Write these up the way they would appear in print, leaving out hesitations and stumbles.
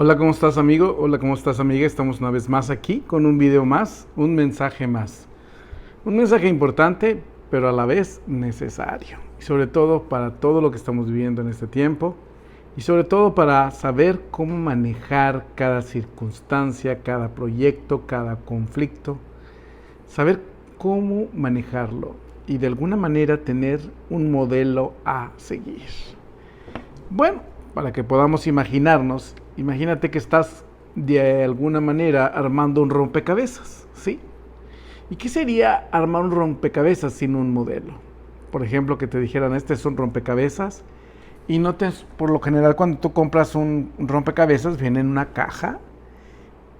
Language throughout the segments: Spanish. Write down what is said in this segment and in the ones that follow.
Hola, ¿cómo estás, amigo? Hola, ¿cómo estás, amiga? Estamos una vez más aquí con un video más, un mensaje más. Un mensaje importante, pero a la vez necesario. Y sobre todo para todo lo que estamos viviendo en este tiempo. Y sobre todo para saber cómo manejar cada circunstancia, cada proyecto, cada conflicto. Saber cómo manejarlo y de alguna manera tener un modelo a seguir. Bueno, para que podamos imaginarnos, imagínate que estás de alguna manera armando un rompecabezas, ¿sí? ¿Y qué sería armar un rompecabezas sin un modelo? Por ejemplo, que te dijeran, este es un rompecabezas, y notes, por lo general, cuando tú compras un rompecabezas, viene en una caja,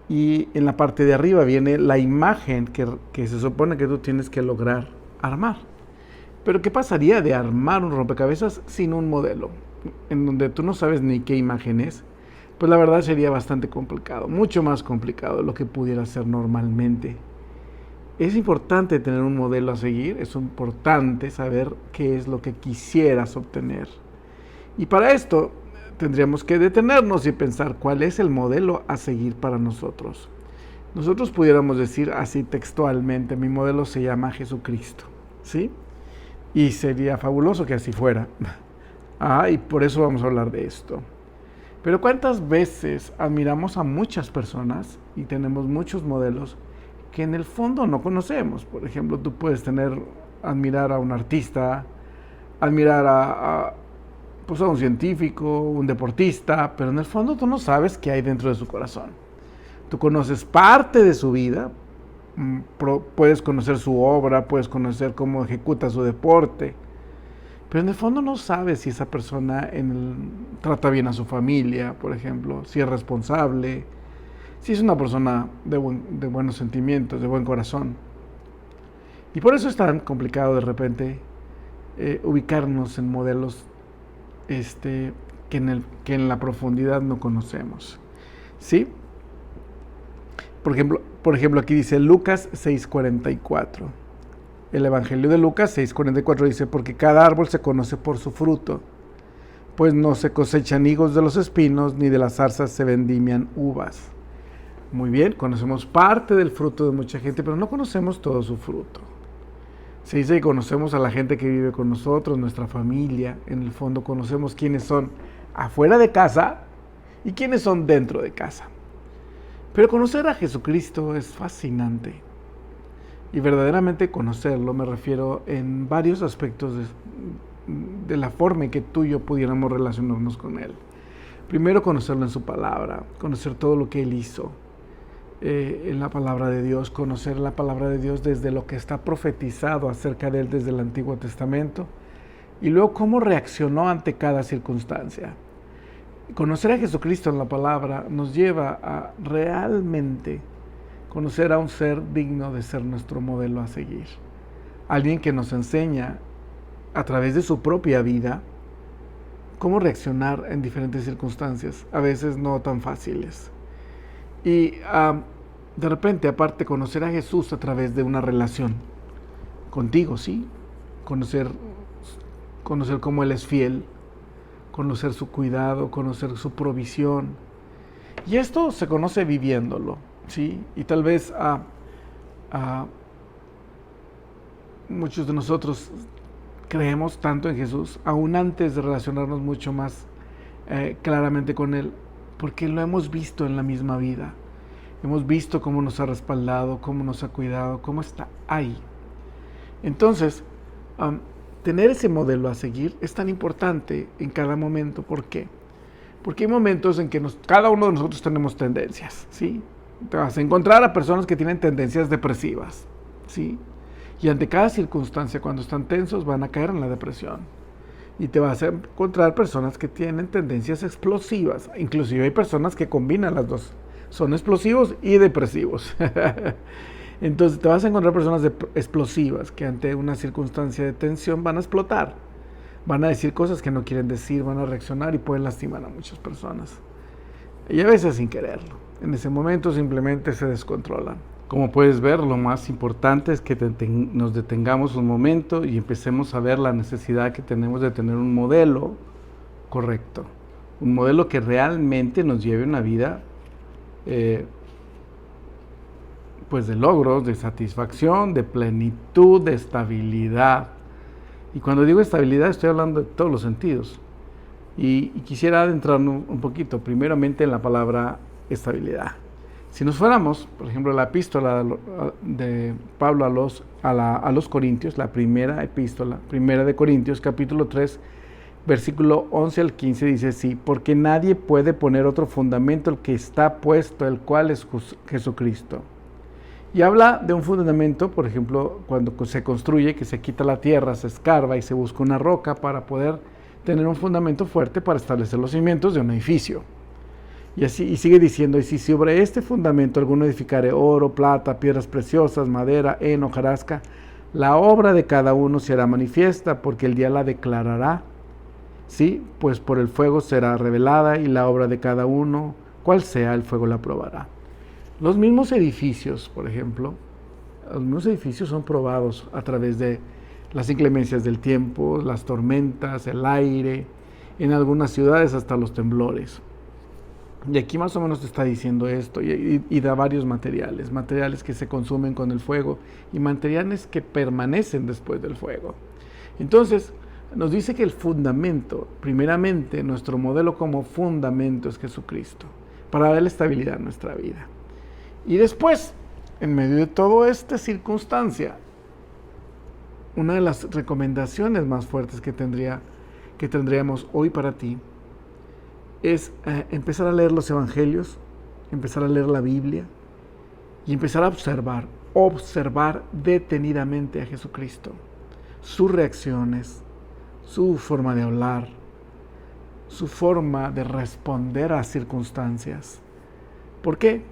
y en la parte de arriba viene la imagen que se supone que tú tienes que lograr armar. Pero ¿qué pasaría de armar un rompecabezas sin un modelo? En donde tú no sabes ni qué imagen es, pues la verdad sería bastante complicado, mucho más complicado de lo que pudiera ser normalmente. Es importante tener un modelo a seguir, es importante saber qué es lo que quisieras obtener. Y para esto tendríamos que detenernos y pensar cuál es el modelo a seguir para nosotros. Nosotros pudiéramos decir así textualmente, mi modelo se llama Jesucristo, ¿sí? Y sería fabuloso que así fuera. Y por eso vamos a hablar de esto. Pero ¿cuántas veces admiramos a muchas personas y tenemos muchos modelos que en el fondo no conocemos? Por ejemplo, tú puedes admirar a un artista, admirar pues a un científico, un deportista, pero en el fondo tú no sabes qué hay dentro de su corazón. Tú conoces parte de su vida, puedes conocer su obra, puedes conocer cómo ejecuta su deporte, pero en el fondo no sabes si esa persona trata bien a su familia, por ejemplo, si es responsable, si es una persona de buenos sentimientos, de buen corazón. Y por eso es tan complicado de repente ubicarnos en modelos que en la profundidad no conocemos. ¿Sí? Por ejemplo, aquí dice Lucas 6:44. El Evangelio de Lucas 6:44 dice, porque cada árbol se conoce por su fruto, pues no se cosechan higos de los espinos, ni de las zarzas se vendimian uvas. Muy bien, conocemos parte del fruto de mucha gente, pero no conocemos todo su fruto. Se dice que conocemos a la gente que vive con nosotros, nuestra familia. En el fondo conocemos quiénes son afuera de casa y quiénes son dentro de casa. Pero conocer a Jesucristo es fascinante. Y verdaderamente conocerlo me refiero en varios aspectos de la forma en que tú y yo pudiéramos relacionarnos con Él. Primero, conocerlo en su palabra, conocer todo lo que Él hizo en la palabra de Dios, conocer la palabra de Dios desde lo que está profetizado acerca de Él desde el Antiguo Testamento, y luego cómo reaccionó ante cada circunstancia. Conocer a Jesucristo en la palabra nos lleva a realmente conocer a un ser digno de ser nuestro modelo a seguir. Alguien que nos enseña a través de su propia vida cómo reaccionar en diferentes circunstancias, a veces no tan fáciles. Y de repente, aparte, conocer a Jesús a través de una relación contigo, ¿sí? Conocer cómo Él es fiel, conocer su cuidado, conocer su provisión. Y esto se conoce viviéndolo, ¿sí? Y tal vez muchos de nosotros creemos tanto en Jesús, aún antes de relacionarnos mucho más claramente con Él, porque lo hemos visto en la misma vida. Hemos visto cómo nos ha respaldado, cómo nos ha cuidado, cómo está ahí. Entonces, tener ese modelo a seguir es tan importante en cada momento. ¿Por qué? Porque hay momentos en que cada uno de nosotros tenemos tendencias, ¿sí? Te vas a encontrar a personas que tienen tendencias depresivas, ¿sí? Y ante cada circunstancia, cuando están tensos, van a caer en la depresión. Y te vas a encontrar personas que tienen tendencias explosivas. Inclusive hay personas que combinan las dos. Son explosivos y depresivos. Entonces te vas a encontrar personas explosivas que ante una circunstancia de tensión van a explotar. Van a decir cosas que no quieren decir, van a reaccionar y pueden lastimar a muchas personas. Y a veces sin quererlo. En ese momento simplemente se descontrolan. Como puedes ver, lo más importante es que nos detengamos un momento y empecemos a ver la necesidad que tenemos de tener un modelo correcto. un modelo que realmente nos lleve a una vida pues de logros, de satisfacción, de plenitud, de estabilidad. Y cuando digo estabilidad estoy hablando de todos los sentidos. Y quisiera adentrarnos un poquito, primeramente en la palabra estabilidad. Si nos fuéramos, por ejemplo, la epístola de Pablo a los Corintios, la primera epístola, primera de Corintios, capítulo 3, versículo 11 al 15, dice así: porque nadie puede poner otro fundamento el que está puesto, el cual es Jesucristo. Y habla de un fundamento, por ejemplo, cuando se construye, que se quita la tierra, se escarba y se busca una roca para poder tener un fundamento fuerte para establecer los cimientos de un edificio. Y así, y sigue diciendo: y si sobre este fundamento alguno edificare oro, plata, piedras preciosas, madera, heno, hojarasca, la obra de cada uno será manifiesta, porque el día la declarará, ¿sí? Pues por el fuego será revelada, y la obra de cada uno, cual sea, el fuego la probará. Los mismos edificios, por ejemplo, los mismos edificios son probados a través de las inclemencias del tiempo, las tormentas, el aire, en algunas ciudades hasta los temblores. Y aquí más o menos te está diciendo esto, y da varios materiales que se consumen con el fuego y materiales que permanecen después del fuego. Entonces, nos dice que el fundamento, primeramente, nuestro modelo como fundamento es Jesucristo, para darle estabilidad a nuestra vida. Y después, en medio de toda esta circunstancia, una de las recomendaciones más fuertes que tendríamos hoy para ti es empezar a leer los evangelios, empezar a leer la Biblia y empezar a observar detenidamente a Jesucristo, sus reacciones, su forma de hablar, su forma de responder a circunstancias. ¿Por qué?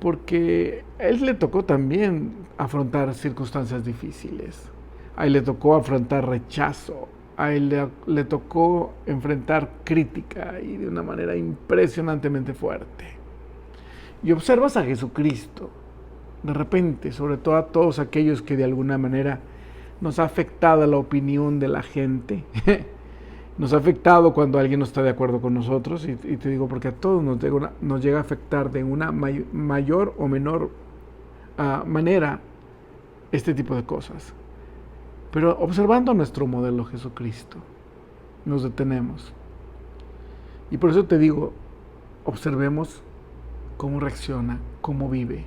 Porque a él le tocó también afrontar circunstancias difíciles, a él le tocó afrontar rechazo, a él le tocó enfrentar crítica, y de una manera impresionantemente fuerte. Y observas a Jesucristo, de repente, sobre todo a todos aquellos que de alguna manera nos ha afectado la opinión de la gente, nos ha afectado cuando alguien no está de acuerdo con nosotros, y te digo porque a todos nos llega a afectar de una mayor o menor manera este tipo de cosas. Pero observando nuestro modelo Jesucristo, nos detenemos. Y por eso te digo, observemos cómo reacciona, cómo vive.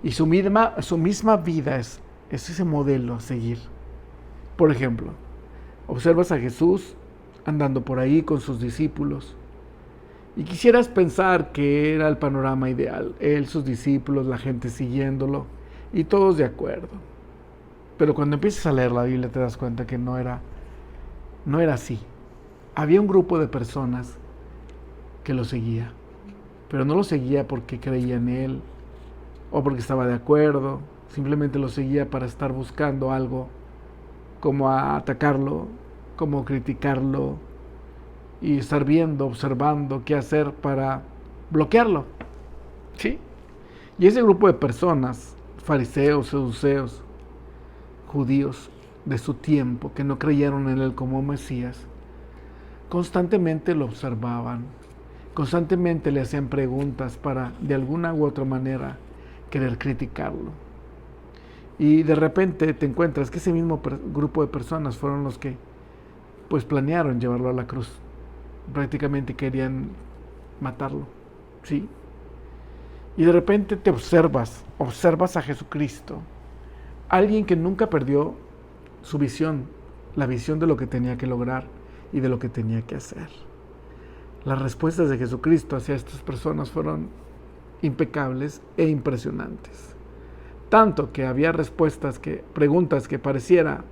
Y su misma vida es ese modelo a seguir. Por ejemplo, observas a Jesús andando por ahí con sus discípulos, y quisieras pensar que era el panorama ideal, él, sus discípulos, la gente siguiéndolo, y todos de acuerdo. Pero cuando empiezas a leer la Biblia te das cuenta que no era así. Había un grupo de personas que lo seguía, pero no lo seguía porque creía en él o porque estaba de acuerdo, simplemente lo seguía para estar buscando algo, como a atacarlo, como criticarlo, y estar viendo, observando qué hacer para bloquearlo, ¿sí? Y ese grupo de personas, fariseos, saduceos, judíos de su tiempo, que no creyeron en él como Mesías, constantemente lo observaban, constantemente le hacían preguntas para, de alguna u otra manera, querer criticarlo. Y de repente te encuentras que ese mismo grupo de personas fueron los que pues planearon llevarlo a la cruz. Prácticamente querían matarlo, ¿sí? Y de repente te observas a Jesucristo, alguien que nunca perdió su visión, la visión de lo que tenía que lograr y de lo que tenía que hacer. Las respuestas de Jesucristo hacia estas personas fueron impecables e impresionantes. Tanto que había preguntas que pareciera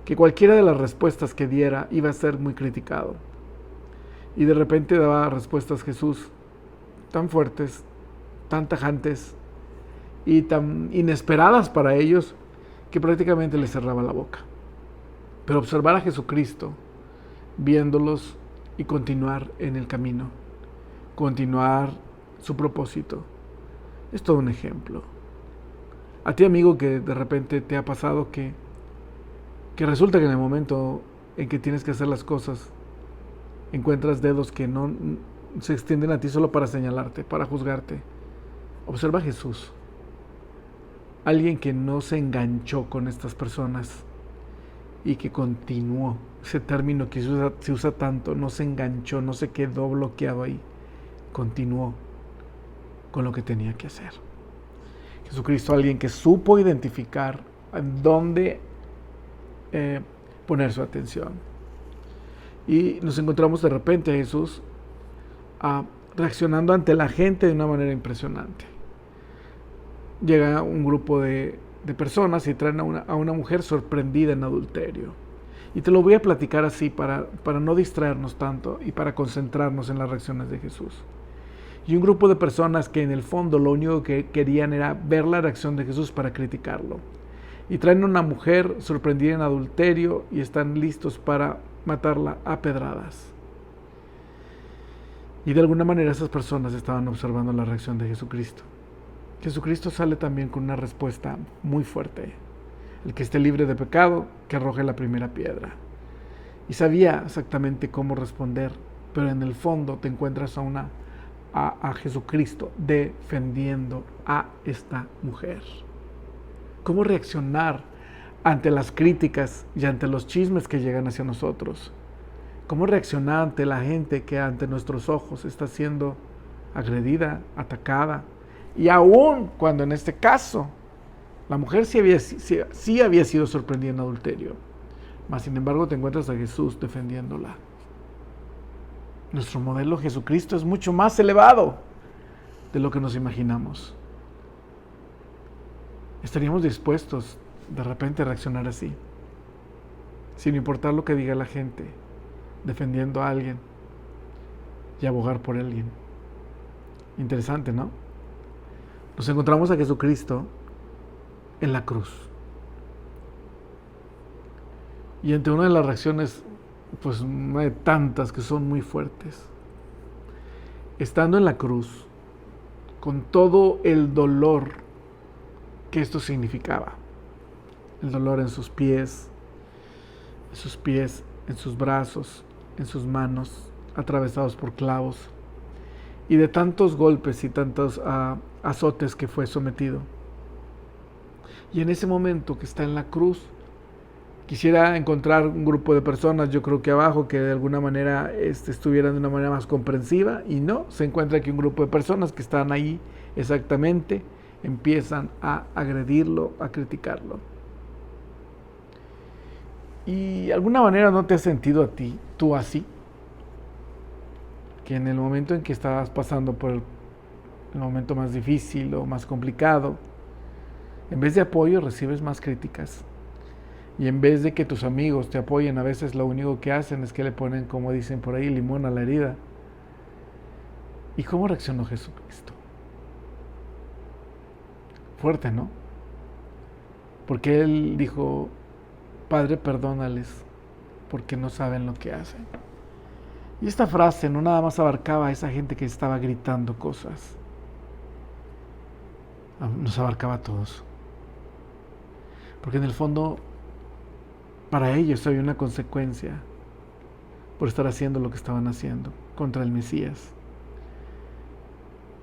que cualquiera de las respuestas que diera iba a ser muy criticado. Y de repente daba respuestas Jesús tan fuertes, tan tajantes y tan inesperadas para ellos, que prácticamente les cerraba la boca. Pero observar a Jesucristo, viéndolos y continuar en el camino, continuar su propósito, es todo un ejemplo. A ti, amigo, que de repente te ha pasado que resulta que en el momento en que tienes que hacer las cosas, encuentras dedos que no se extienden a ti solo para señalarte, para juzgarte. Observa a Jesús, alguien que no se enganchó con estas personas y que continuó. Ese término que se usa tanto, no se enganchó, no se quedó bloqueado ahí, continuó con lo que tenía que hacer. Jesucristo, alguien que supo identificar en dónde poner su atención. Y nos encontramos de repente a Jesús reaccionando ante la gente de una manera impresionante. Llega un grupo de personas y traen a una mujer sorprendida en adulterio. Y te lo voy a platicar así para no distraernos tanto y para concentrarnos en las reacciones de Jesús. Y un grupo de personas que en el fondo lo único que querían era ver la reacción de Jesús para criticarlo. Y traen a una mujer sorprendida en adulterio y están listos para matarla a pedradas. Y de alguna manera esas personas estaban observando la reacción de Jesucristo. Jesucristo sale también con una respuesta muy fuerte. El que esté libre de pecado, que arroje la primera piedra. Y sabía exactamente cómo responder, pero en el fondo te encuentras a Jesucristo defendiendo a esta mujer. ¿Cómo reaccionar ante las críticas y ante los chismes que llegan hacia nosotros? ¿Cómo reaccionar ante la gente que ante nuestros ojos está siendo agredida, atacada? Y aún cuando en este caso la mujer sí había sido sorprendida en adulterio, mas sin embargo te encuentras a Jesús defendiéndola. Nuestro modelo Jesucristo es mucho más elevado de lo que nos imaginamos. ¿Estaríamos dispuestos de repente a reaccionar así? Sin importar lo que diga la gente, defendiendo a alguien y abogar por alguien. Interesante, ¿no? Nos encontramos a Jesucristo en la cruz. Y ante una de las reacciones, pues una de tantas que son muy fuertes, estando en la cruz, con todo el dolor que esto significaba, el dolor en sus pies, en sus brazos, en sus manos, atravesados por clavos, y de tantos golpes y tantos azotes que fue sometido. Y en ese momento que está en la cruz, quisiera encontrar un grupo de personas, yo creo que abajo, que de alguna manera estuvieran de una manera más comprensiva, y no, se encuentra aquí un grupo de personas que están ahí exactamente, empiezan a agredirlo, a criticarlo. Y de alguna manera no te has sentido tú así, que en el momento en que estabas pasando por el momento más difícil o más complicado, en vez de apoyo recibes más críticas. Y en vez de que tus amigos te apoyen, a veces lo único que hacen es que le ponen, como dicen por ahí, limón a la herida. ¿Y cómo reaccionó Jesucristo? Fuerte, ¿no? Porque Él dijo, Padre, perdónales, porque no saben lo que hacen. Y esta frase no nada más abarcaba a esa gente que estaba gritando cosas. Nos abarcaba a todos. Porque en el fondo, para ellos había una consecuencia por estar haciendo lo que estaban haciendo contra el Mesías.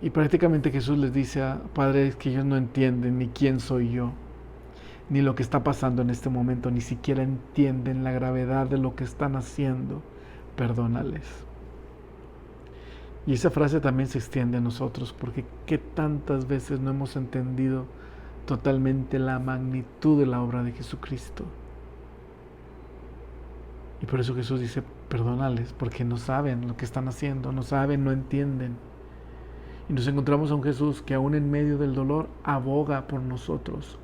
Y prácticamente Jesús les dice, Padre, es que ellos no entienden ni quién soy yo, ni lo que está pasando en este momento, ni siquiera entienden la gravedad de lo que están haciendo. Perdónales. Y esa frase también se extiende a nosotros, porque qué tantas veces no hemos entendido totalmente la magnitud de la obra de Jesucristo. Y por eso Jesús dice, perdónales, porque no saben lo que están haciendo, no saben, no entienden. Y nos encontramos a un Jesús que aún en medio del dolor aboga por nosotros.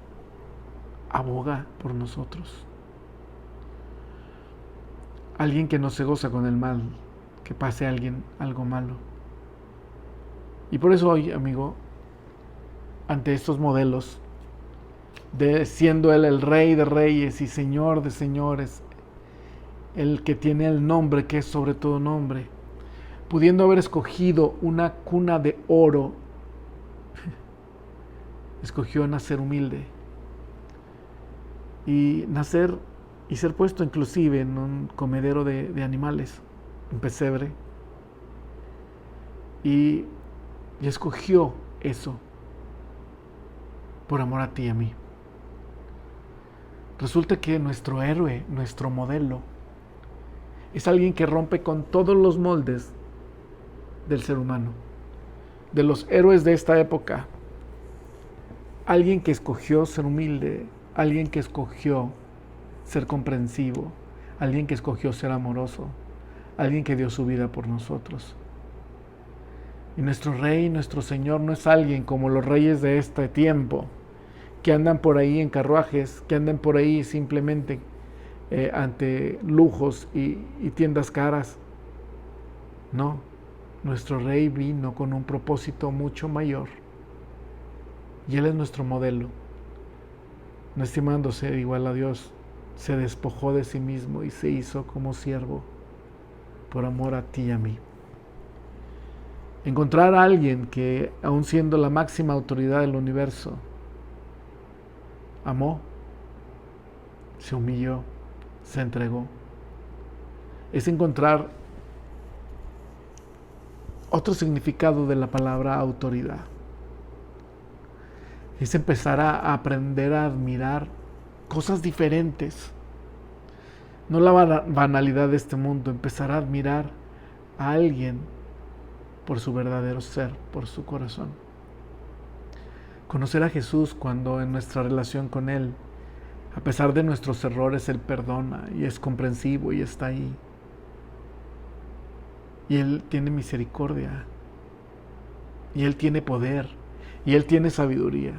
Aboga por nosotros. Alguien que no se goza con el mal, que pase a alguien algo malo. Y por eso hoy, amigo, ante estos modelos, siendo Él el Rey de Reyes y Señor de Señores, el que tiene el nombre que es sobre todo nombre, pudiendo haber escogido una cuna de oro, escogió nacer humilde y nacer y ser puesto inclusive en un comedero de animales, un pesebre, y escogió eso por amor a ti y a mí. Resulta que nuestro héroe, nuestro modelo, es alguien que rompe con todos los moldes del ser humano, de los héroes de esta época. Alguien que escogió ser humilde, alguien que escogió ser comprensivo, alguien que escogió ser amoroso, alguien que dio su vida por nosotros. Y nuestro Rey, nuestro Señor, no es alguien como los reyes de este tiempo, que andan por ahí en carruajes, que andan por ahí simplemente ante lujos y tiendas caras. No, nuestro Rey vino con un propósito mucho mayor. Y Él es nuestro modelo. No estimando ser igual a Dios, se despojó de sí mismo y se hizo como siervo por amor a ti y a mí. Encontrar a alguien que, aun siendo la máxima autoridad del universo, amó, se humilló, se entregó. Es encontrar otro significado de la palabra autoridad. Es empezar a aprender a admirar cosas diferentes. No la banalidad de este mundo, empezar a admirar a alguien por su verdadero ser, por su corazón. Conocer a Jesús cuando en nuestra relación con Él, a pesar de nuestros errores, Él perdona y es comprensivo y está ahí. Y Él tiene misericordia. Y Él tiene poder. Y Él tiene sabiduría.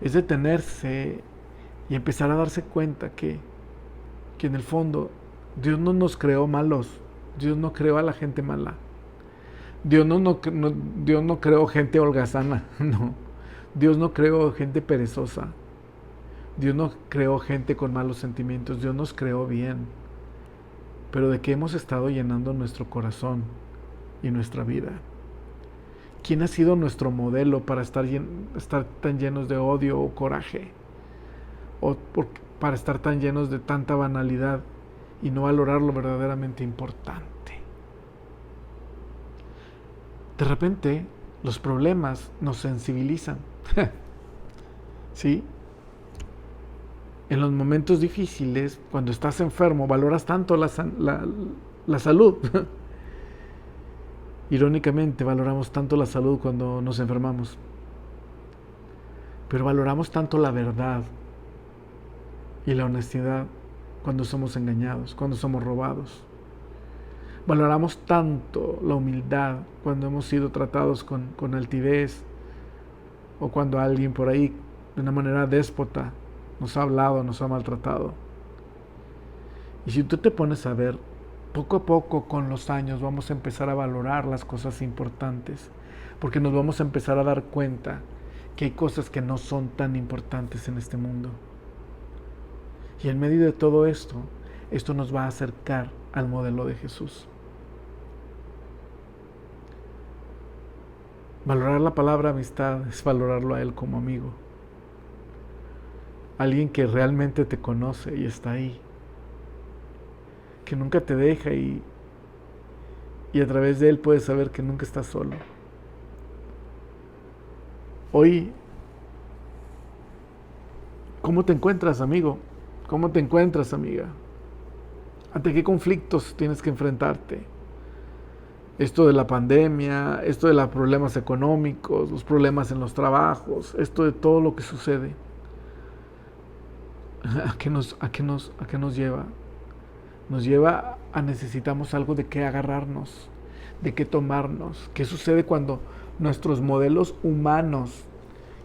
Es detenerse y empezar a darse cuenta que en el fondo Dios no nos creó malos. Dios no creó a la gente mala. Dios no creó gente holgazana. No. Dios no creó gente perezosa. Dios no creó gente con malos sentimientos. Dios nos creó bien. Pero ¿de qué hemos estado llenando nuestro corazón y nuestra vida? ¿Quién ha sido nuestro modelo para estar tan llenos de odio o coraje? ¿O para estar tan llenos de tanta banalidad y no valorar lo verdaderamente importante? De repente, los problemas nos sensibilizan. ¿Sí? En los momentos difíciles, cuando estás enfermo, valoras tanto la salud. Irónicamente, valoramos tanto la salud cuando nos enfermamos. Pero valoramos tanto la verdad y la honestidad cuando somos engañados, cuando somos robados. Valoramos tanto la humildad cuando hemos sido tratados con altivez o cuando alguien por ahí, de una manera déspota, nos ha hablado, nos ha maltratado. Y si tú te pones a ver, poco a poco con los años vamos a empezar a valorar las cosas importantes, porque nos vamos a empezar a dar cuenta que hay cosas que no son tan importantes en este mundo. Y en medio de todo esto nos va a acercar al modelo de Jesús. Valorar la palabra amistad es valorarlo a Él como amigo. Alguien que realmente te conoce y está ahí. Que nunca te deja y a través de Él puedes saber que nunca estás solo. Hoy, ¿cómo te encuentras, amigo? ¿Cómo te encuentras, amiga? ¿Ante qué conflictos tienes que enfrentarte? Esto de la pandemia, esto de los problemas económicos, los problemas en los trabajos, esto de todo lo que sucede. ¿A qué nos lleva? Nos lleva a necesitamos algo de qué agarrarnos, de qué tomarnos. ¿Qué sucede cuando nuestros modelos humanos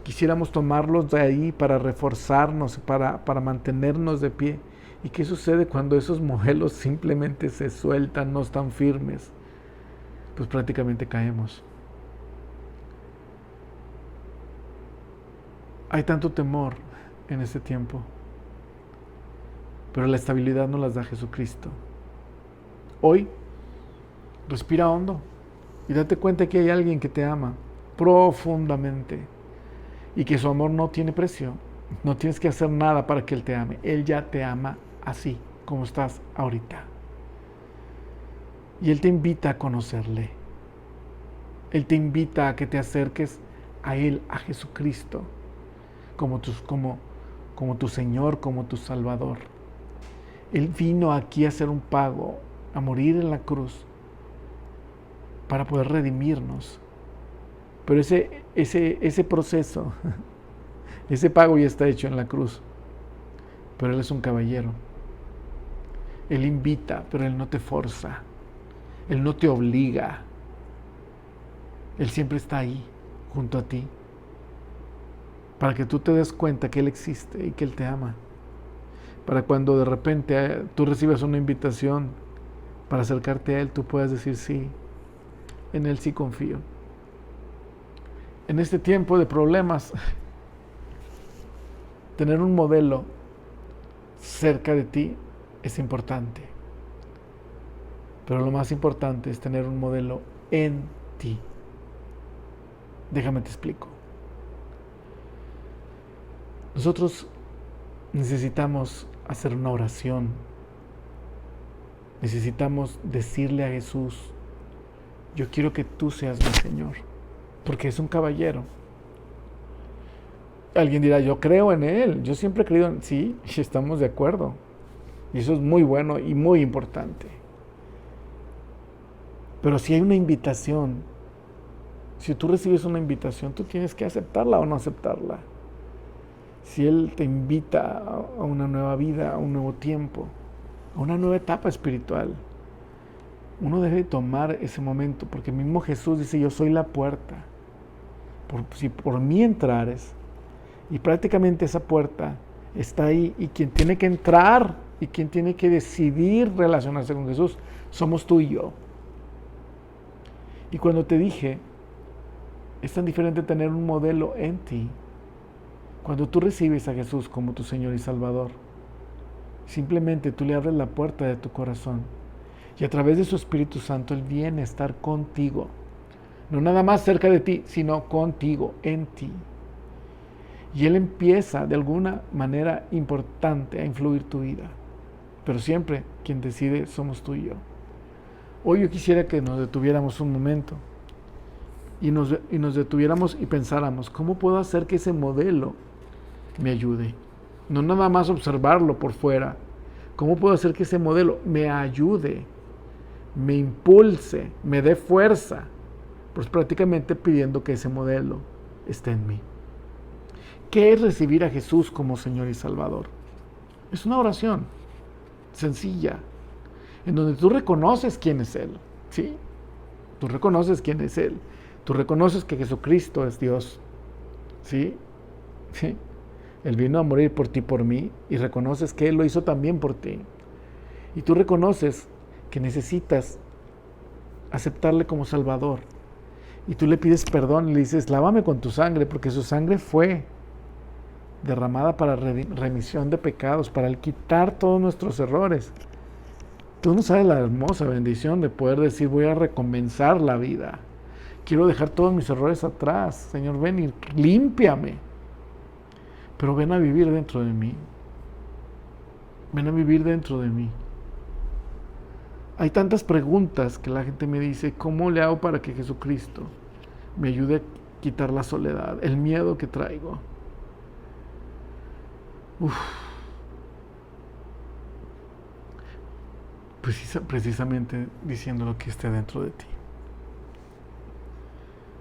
quisiéramos tomarlos de ahí para reforzarnos, para mantenernos de pie? ¿Y qué sucede cuando esos modelos simplemente se sueltan, no están firmes? Pues prácticamente caemos. Hay tanto temor en este tiempo. Pero la estabilidad nos las da Jesucristo. Hoy, respira hondo y date cuenta que hay alguien que te ama profundamente y que su amor no tiene precio. No tienes que hacer nada para que Él te ame. Él ya te ama así como estás ahorita. Y Él te invita a conocerle. Él te invita a que te acerques a Él, a Jesucristo, como tu Señor, como tu Salvador. Él vino aquí a hacer un pago, a morir en la cruz, para poder redimirnos. Pero ese proceso, ese pago ya está hecho en la cruz. Pero Él es un caballero. Él invita, pero Él no te forza. Él no te obliga. Él siempre está ahí, junto a ti, para que tú te des cuenta que Él existe y que Él te ama. Para cuando de repente tú recibas una invitación para acercarte a Él, tú puedas decir sí, en Él sí confío. En este tiempo de problemas, tener un modelo cerca de ti es importante. Pero lo más importante es tener un modelo en ti. Déjame te explico. Nosotros necesitamos hacer una oración. Necesitamos decirle a Jesús, yo quiero que tú seas mi Señor, porque es un caballero. Alguien dirá, yo creo en Él, yo siempre he creído en Él. Sí, estamos de acuerdo. Y eso es muy bueno y muy importante. Pero si hay una invitación, si tú recibes una invitación, tú tienes que aceptarla o no aceptarla. Si Él te invita a una nueva vida, a un nuevo tiempo, a una nueva etapa espiritual, uno debe tomar ese momento, porque mismo Jesús dice, yo soy la puerta. Si por mí entrares, y prácticamente esa puerta está ahí, y quien tiene que entrar y quien tiene que decidir relacionarse con Jesús, somos tú y yo. Y cuando te dije, es tan diferente tener un modelo en ti. Cuando tú recibes a Jesús como tu Señor y Salvador, simplemente tú le abres la puerta de tu corazón y a través de su Espíritu Santo Él viene a estar contigo. No nada más cerca de ti, sino contigo, en ti. Y Él empieza de alguna manera importante a influir tu vida. Pero siempre quien decide somos tú y yo. Hoy yo quisiera que nos detuviéramos un momento y nos detuviéramos y pensáramos, ¿cómo puedo hacer que ese modelo me ayude? No nada más observarlo por fuera. ¿Cómo puedo hacer que ese modelo me ayude, me impulse, me dé fuerza? Pues prácticamente pidiendo que ese modelo esté en mí. ¿Qué es recibir a Jesús como Señor y Salvador? Es una oración sencilla, en donde tú reconoces quién es Él, ¿sí? Tú reconoces quién es Él. Tú reconoces que Jesucristo es Dios, ¿sí? ¿Sí? Él vino a morir por ti, por mí, y reconoces que Él lo hizo también por ti. Y tú reconoces que necesitas aceptarle como Salvador. Y tú le pides perdón y le dices, lávame con tu sangre, porque su sangre fue derramada para remisión de pecados, para el quitar todos nuestros errores. Tú no sabes la hermosa bendición de poder decir, voy a recomenzar la vida. Quiero dejar todos mis errores atrás. Señor, ven y límpiame. Pero ven a vivir dentro de mí. Ven a vivir dentro de mí. Hay tantas preguntas que la gente me dice, ¿cómo le hago para que Jesucristo me ayude a quitar la soledad, el miedo que traigo? Precisamente diciendo lo que esté dentro de ti.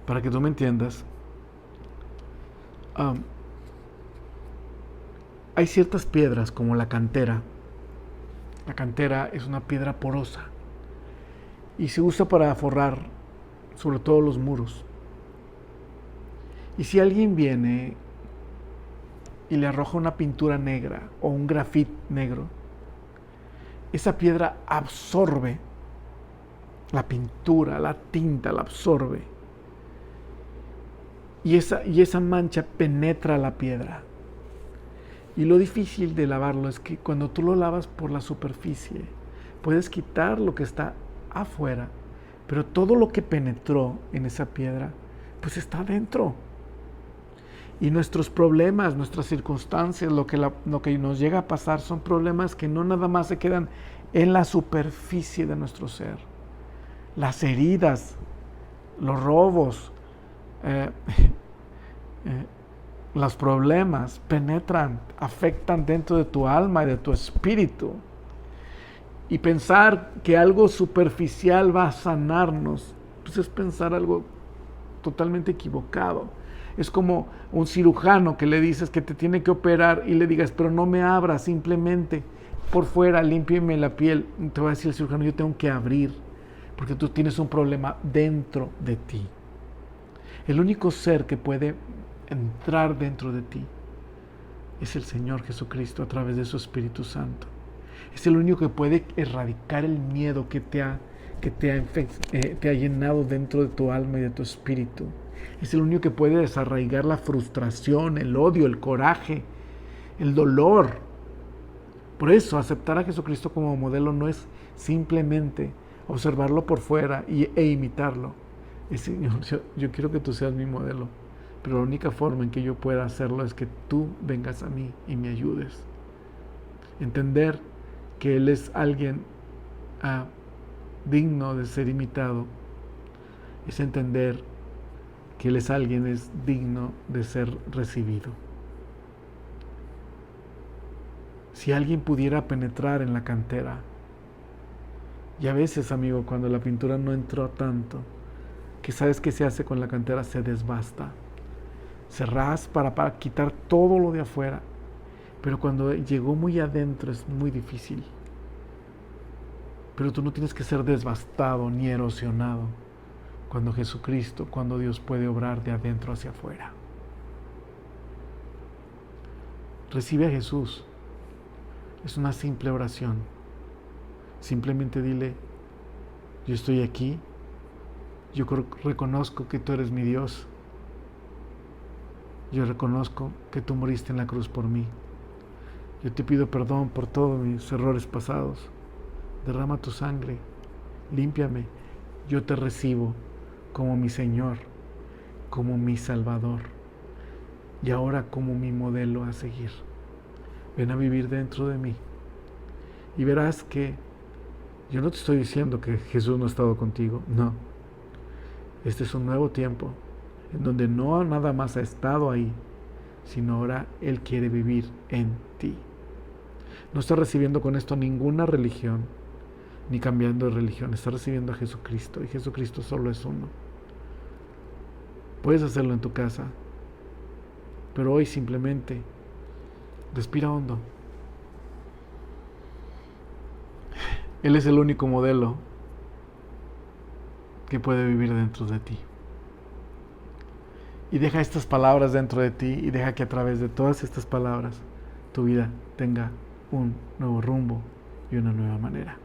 Para que tú me entiendas, hay ciertas piedras como la cantera. La cantera es una piedra porosa y se usa para forrar sobre todo los muros. Y si alguien viene y le arroja una pintura negra o un grafit negro, esa piedra absorbe la pintura, la tinta la absorbe. Y esa mancha penetra la piedra. Y lo difícil de lavarlo es que cuando tú lo lavas por la superficie, puedes quitar lo que está afuera, pero todo lo que penetró en esa piedra, pues está adentro. Y nuestros problemas, nuestras circunstancias, lo que nos llega a pasar son problemas que no nada más se quedan en la superficie de nuestro ser, las heridas, los robos, los problemas penetran, afectan dentro de tu alma y de tu espíritu. Y pensar que algo superficial va a sanarnos, pues es pensar algo totalmente equivocado. Es como un cirujano que le dices que te tiene que operar y le digas, pero no me abras, simplemente por fuera, límpiame la piel. Te va a decir el cirujano, yo tengo que abrir, porque tú tienes un problema dentro de ti. El único ser que puede entrar dentro de ti es el Señor Jesucristo a través de su Espíritu Santo. Es el único que puede erradicar el miedo que te ha llenado dentro de tu alma y de tu espíritu. Es el único que puede desarraigar la frustración, el odio, el coraje, el dolor. Por eso, aceptar a Jesucristo como modelo no es simplemente observarlo por fuera e imitarlo. Es, Señor, yo quiero que tú seas mi modelo, pero la única forma en que yo pueda hacerlo es que tú vengas a mí y me ayudes. Entender que Él es alguien digno de ser imitado es entender que Él es alguien digno de ser recibido. Si alguien pudiera penetrar en la cantera, y a veces, amigo, cuando la pintura no entró tanto, que sabes qué se hace con la cantera, se desbasta, se raspa para quitar todo lo de afuera, pero cuando llegó muy adentro es muy difícil. Pero tú no tienes que ser devastado ni erosionado cuando Jesucristo, cuando Dios puede obrar de adentro hacia afuera. Recibe a Jesús. Es una simple oración. Simplemente dile, yo estoy aquí, yo reconozco que tú eres mi Dios, yo reconozco que tú moriste en la cruz por mí, yo te pido perdón por todos mis errores pasados, derrama tu sangre, límpiame, yo te recibo como mi Señor, como mi Salvador y ahora como mi modelo a seguir. Ven a vivir dentro de mí y verás que yo no te estoy diciendo que Jesús no ha estado contigo, no. Este es un nuevo tiempo en donde no nada más ha estado ahí, sino ahora Él quiere vivir en ti. No está recibiendo con esto ninguna religión, ni cambiando de religión, está recibiendo a Jesucristo, y Jesucristo solo es uno. Puedes hacerlo en tu casa, pero hoy simplemente respira hondo. Él es el único modelo que puede vivir dentro de ti. Y deja estas palabras dentro de ti y deja que a través de todas estas palabras tu vida tenga un nuevo rumbo y una nueva manera.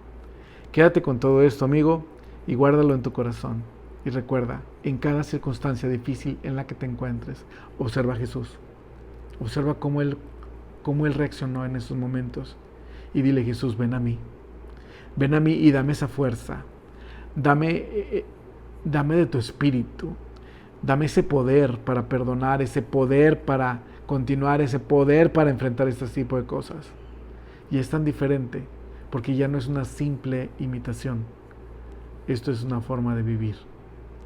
Quédate con todo esto, amigo, y guárdalo en tu corazón. Y recuerda, en cada circunstancia difícil en la que te encuentres, observa a Jesús. Observa cómo Él reaccionó en esos momentos. Y dile, Jesús, ven a mí. Ven a mí y dame esa fuerza. Dame de tu espíritu. Dame ese poder para perdonar, ese poder para continuar, ese poder para enfrentar este tipo de cosas. Y es tan diferente, porque ya no es una simple imitación. Esto es una forma de vivir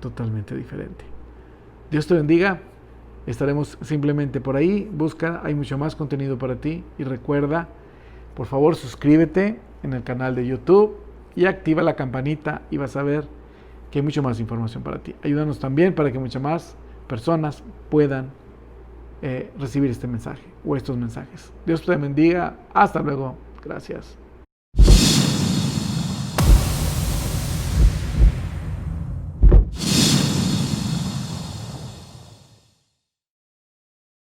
totalmente diferente. Dios te bendiga. Estaremos simplemente por ahí. Busca, hay mucho más contenido para ti. Y recuerda, por favor, suscríbete en el canal de YouTube y activa la campanita y vas a ver que hay mucha más información para ti. Ayúdanos también para que muchas más personas puedan recibir este mensaje o estos mensajes. Dios te bendiga. Hasta luego. Gracias.